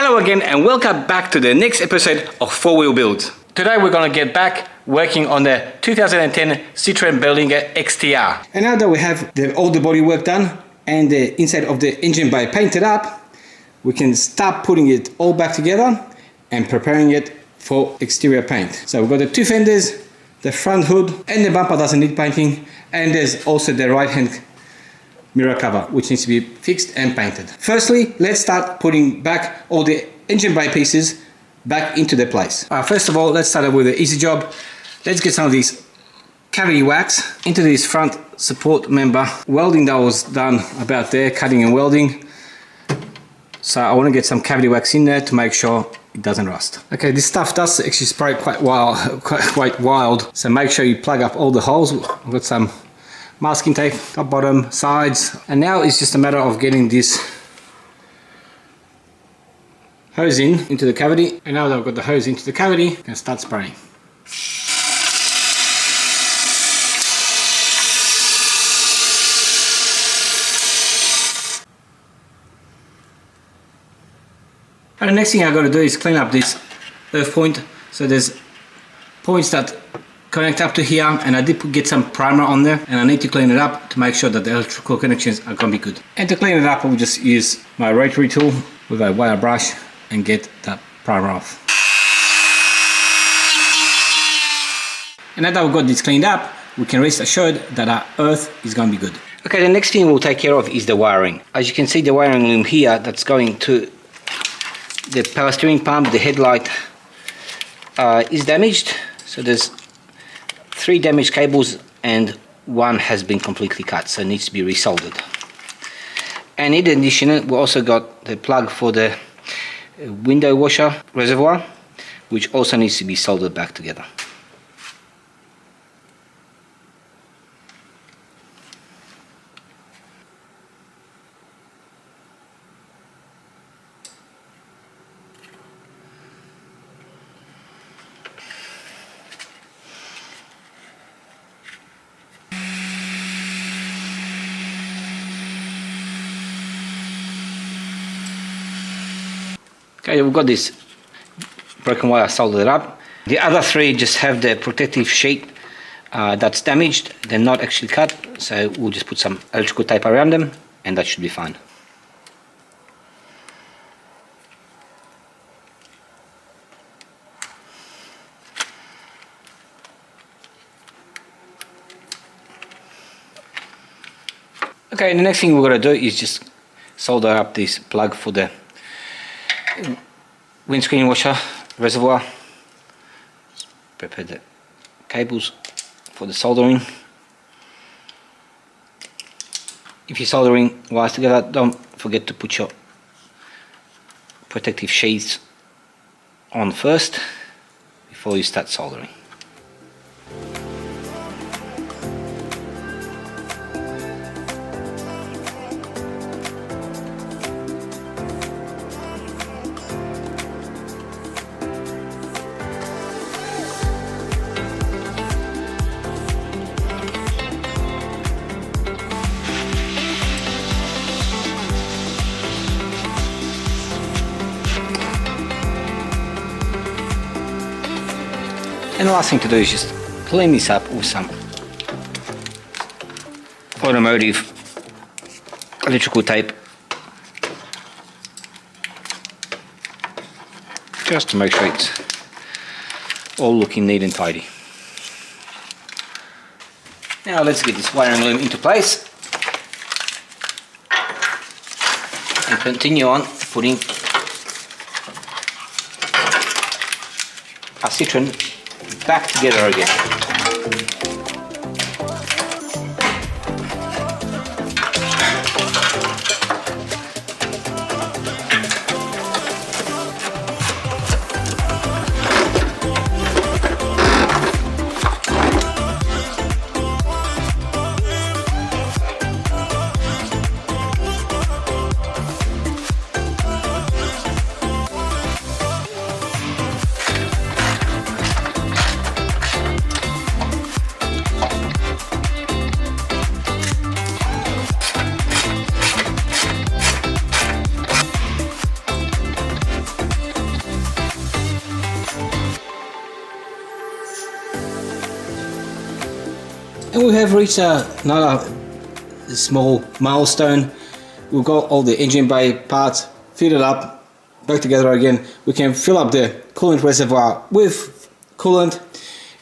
Hello again and welcome back to the next episode of 4-Wheel Build. Today we're going to get back working on the 2010 Citroen Berlingo XTR. And now that we have all the bodywork done and the inside of the engine bay painted up, we can start putting it all back together and preparing it for exterior paint. So we've got the two fenders, the front hood, and the bumper doesn't need painting, and there's also the right hand mirror cover which needs to be fixed and painted. Firstly, let's start putting back all the engine bay pieces back into their place. First of all, let's start with the easy job. Let's get some of these cavity wax into this front support member. Welding that was done about there, cutting and welding. So I want to get some cavity wax in there to make sure it doesn't rust. Okay, this stuff does actually spray quite wild, so make sure you plug up all the holes. I've got some masking tape, top, bottom, sides, and now it's just a matter of getting this hose into the cavity. And now that I've got the hose into the cavity, I can start spraying. And the next thing I've got to do is clean up this earth point. So there's points that connect up to here, and I did get some primer on there, and I need to clean it up to make sure that the electrical connections are going to be good. And to clean it up, I'll just use my rotary tool with a wire brush and get that primer off. And now that we've got this cleaned up, we can rest assured that our earth is going to be good. Okay, the next thing we'll take care of is the wiring. As you can see, the wiring loom here that's going to the power steering pump, the headlight is damaged. So there's 3 damaged cables and 1 has been completely cut, so it needs to be resoldered. And in addition, we also got the plug for the window washer reservoir, which also needs to be soldered back together. Okay, we've got this broken wire soldered up. The other 3 just have the protective sheet that's damaged. They're not actually cut, so we'll just put some electrical tape around them and that should be fine. Okay, the next thing we're going to do is just solder up this plug for the windscreen washer reservoir. Prepare the cables for the soldering. If you're soldering wires together, don't forget to put your protective sheets on first before you start soldering. And the last thing to do is just clean this up with some automotive electrical tape, just to make sure it's all looking neat and tidy. Now let's get this wiring loom into place and continue on putting our Citroen back together again. So we have reached another small milestone. We've got all the engine bay parts fitted up, back together again. We can fill up the coolant reservoir with coolant,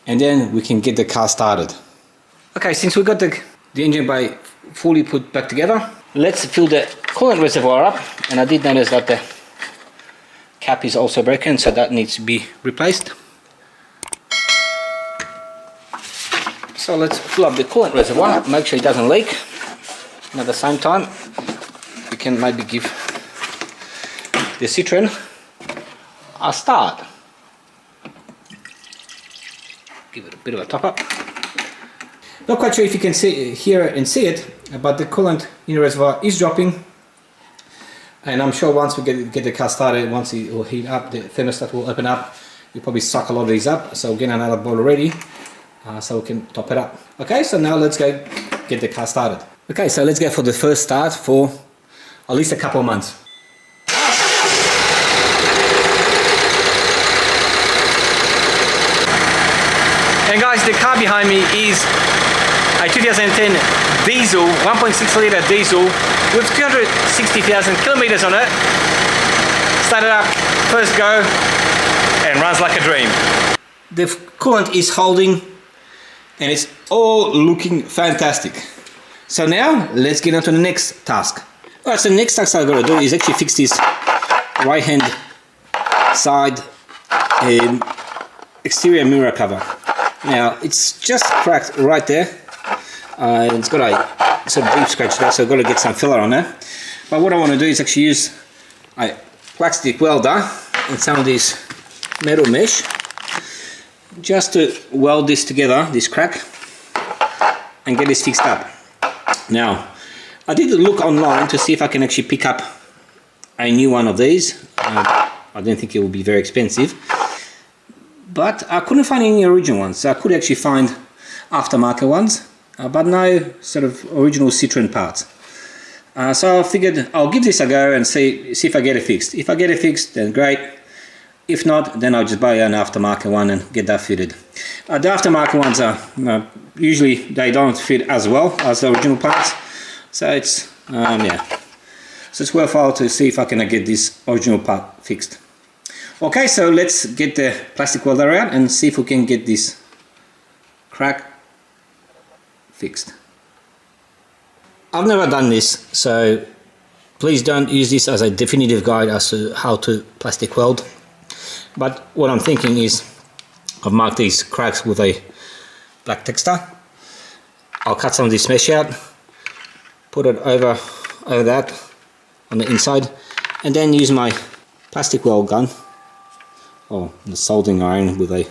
and then we can get the car started. Okay, since we got the engine bay fully put back together, let's fill the coolant reservoir up. And I did notice that the cap is also broken, so that needs to be replaced. So let's fill up the coolant reservoir, make sure it doesn't leak, and at the same time we can maybe give the Citroen a start. Give it a bit of a top up. Not quite sure if you can hear it and see it, but the coolant in the reservoir is dropping, and I'm sure once we get the car started, once it will heat up, the thermostat will open up. We'll probably suck a lot of these up, so we'll get another boiler ready so we can top it up. Okay, so now let's go get the car started. Okay, so let's go for the first start for at least a couple of months. And guys, the car behind me is a 2010 diesel, 1.6 litre diesel with 260,000 kilometers on it. Started up, first go, and runs like a dream. The coolant is holding and it's all looking fantastic. So now let's get on to the next task. Alright, so the next task I've got to do is actually fix this right hand side exterior mirror cover. Now it's just cracked right there. It's got a sort of deep scratch there, so I've got to get some filler on there. But what I want to do is actually use a plastic welder and some of this metal mesh just to weld this together, this crack, and get this fixed up. Now, I did look online to see if I can actually pick up a new one of these. I don't think it will be very expensive, but I couldn't find any original ones. So I could actually find aftermarket ones, but no sort of original Citroen parts. So I figured I'll give this a go and see if I get it fixed. If I get it fixed, then great. If not, then I'll just buy an aftermarket one and get that fitted. The aftermarket ones are usually they don't fit as well as the original parts, so it's yeah, so it's worthwhile to see if I can get this original part fixed. Okay, so let's get the plastic welder out and see if we can get this crack fixed. I've never done this, so please don't use this as a definitive guide as to how to plastic weld. But what I'm thinking is I've marked these cracks with a black texture. I'll cut some of this mesh out, put it over that on the inside, and then use my plastic weld gun or the soldering iron with a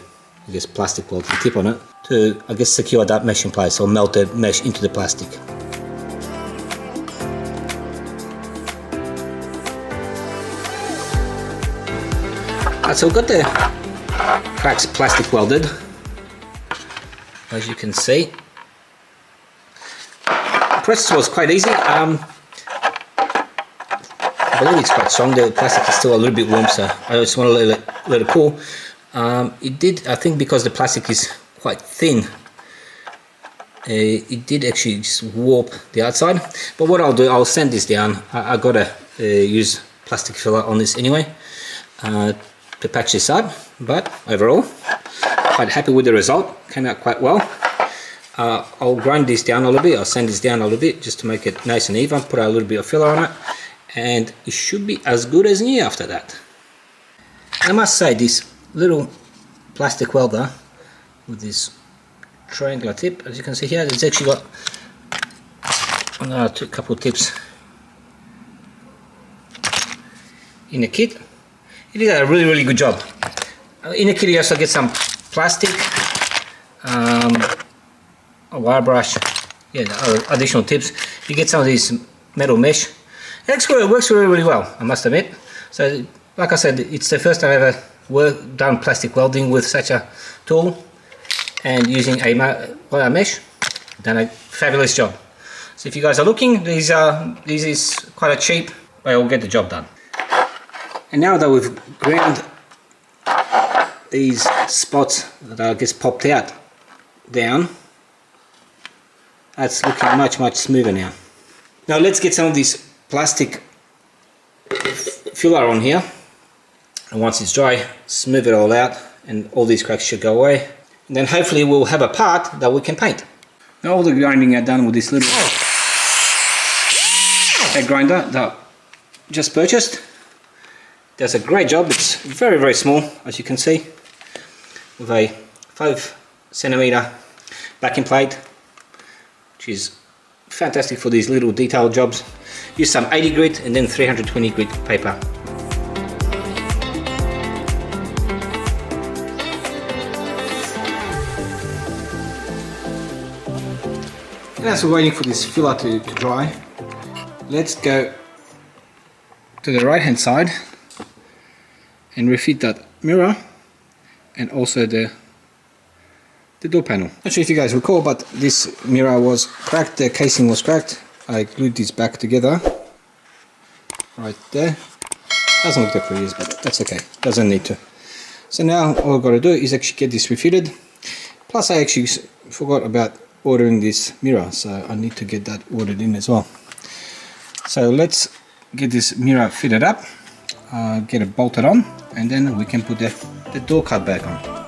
plastic welding tip on it to secure that mesh in place or melt the mesh into the plastic. So we've got the cracks plastic welded, as you can see. The process was quite easy. I believe it's quite strong. The plastic is still a little bit warm, so I just want to let it cool. It did, I think, because the plastic is quite thin, it did actually just warp the outside. But what I'll do, I'll sand this down. I gotta use plastic filler on this anyway to patch this up, but overall quite happy with the result. Came out quite well. I'll grind this down a little bit, I'll sand this down a little bit just to make it nice and even, put a little bit of filler on it, and it should be as good as new after that. I must say, this little plastic welder with this triangular tip, as you can see here, it's actually got another couple of tips in the kit. It did a really good job. In the kit you also get some plastic, a wire brush, yeah, additional tips. You get some of these metal mesh. It works really well, I must admit. So like I said, it's the first time I've ever done plastic welding with such a tool and using a wire mesh. Done a fabulous job. So if you guys are looking, these is quite a cheap, but it will get the job done. And now that we've ground these spots that I guess popped out down, That's looking much smoother now. Now let's get some of this plastic filler on here, and once it's dry, smooth it all out and all these cracks should go away, and then hopefully we'll have a part that we can paint. Now all the grinding are done with this little head grinder that I just purchased. Does a great job. It's very small, as you can see, with a 5cm backing plate, which is fantastic for these little detail jobs. Use some 80 grit and then 320 grit paper. And as we're waiting for this filler to dry, let's go to the right hand side and refit that mirror and also the door panel. Not sure if you guys recall, but this mirror was cracked, the casing was cracked. I glued this back together right there. Doesn't look that pretty, but that's okay, doesn't need to. So now all I've got to do is actually get this refitted. Plus I actually forgot about ordering this mirror, so I need to get that ordered in as well. So let's get this mirror fitted up, get it bolted on, and then we can put the door cut back on.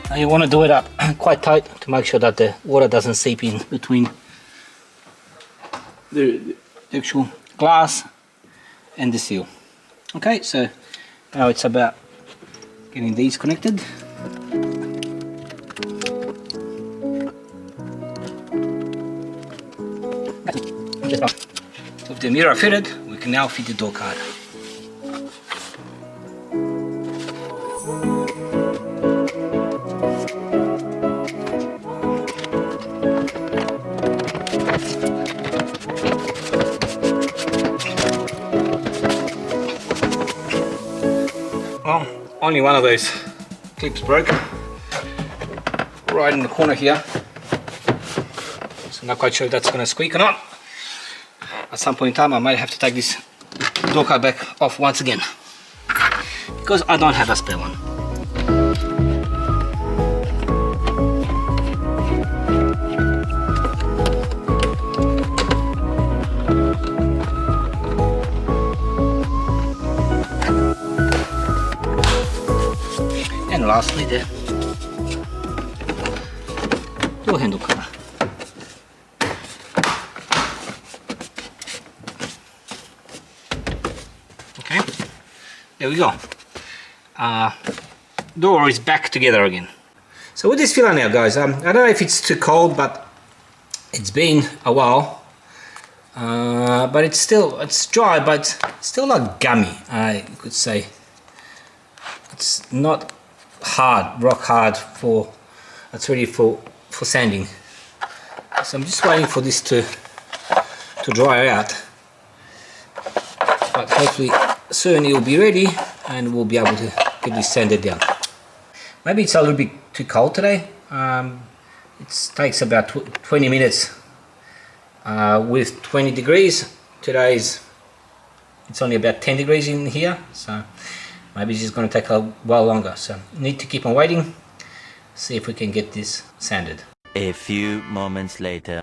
Now you want to do it up quite tight to make sure that the water doesn't seep in between the actual glass and the seal. Okay, so now it's about getting these connected. With the mirror fitted, we can now fit the door card. Well, only one of those clips broke, right in the corner here, so I'm not quite sure if that's going to squeak or not. At some point in time I might have to take this door card back off once again, because I don't have a spare one. And lastly, the door handle cover. Okay, there we go. Door is back together again. So with this filler now, guys, I don't know if it's too cold, but it's been a while. But it's dry, but still not gummy, I could say. It's not hard, rock hard, it's ready for sanding. So I'm just waiting for this to dry out, but hopefully soon it will be ready and we'll be able to get this sanded down. Maybe it's a little bit too cold today. It takes about 20 minutes with 20 degrees. It's only about 10 degrees in here, so maybe it's just going to take a while longer, so need to keep on waiting, see if we can get this sanded. A few moments later.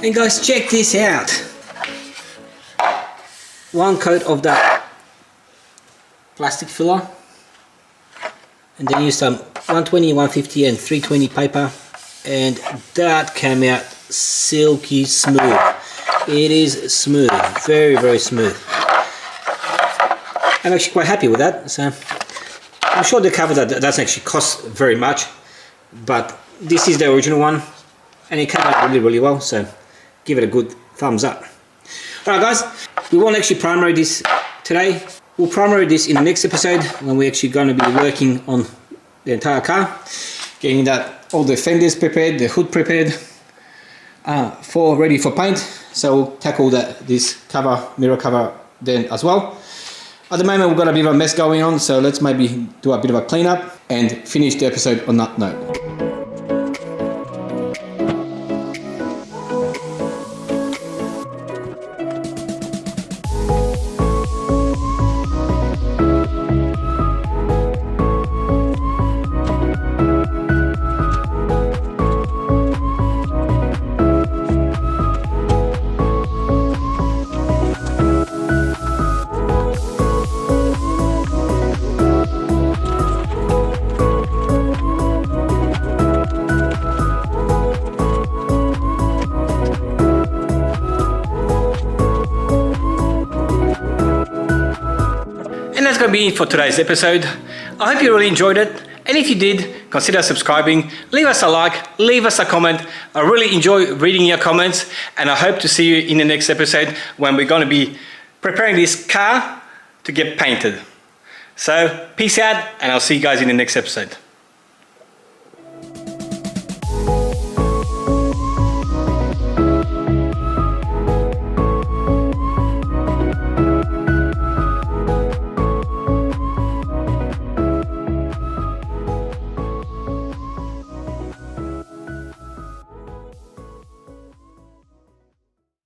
And guys, check this out. One coat of that plastic filler and then use some 120, 150 and 320 paper, and that came out silky smooth. It is smooth, very, very smooth. I'm actually quite happy with that. So I'm sure the cover that doesn't actually cost very much, but this is the original one and it came out really, really well, so give it a good thumbs up. Alright guys, we won't actually primary this today. We'll primary this in the next episode when we're actually going to be working on the entire car, getting that all the fenders prepared, the hood prepared, ready for paint. So we'll tackle this cover, mirror cover then as well. At the moment we've got a bit of a mess going on, so let's maybe do a bit of a cleanup and finish the episode on that note. And that's going to be it for today's episode. I hope you really enjoyed it, and if you did, consider subscribing, leave us a like, leave us a comment. I really enjoy reading your comments, and I hope to see you in the next episode when we're going to be preparing this car to get painted. So peace out, and I'll see you guys in the next episode.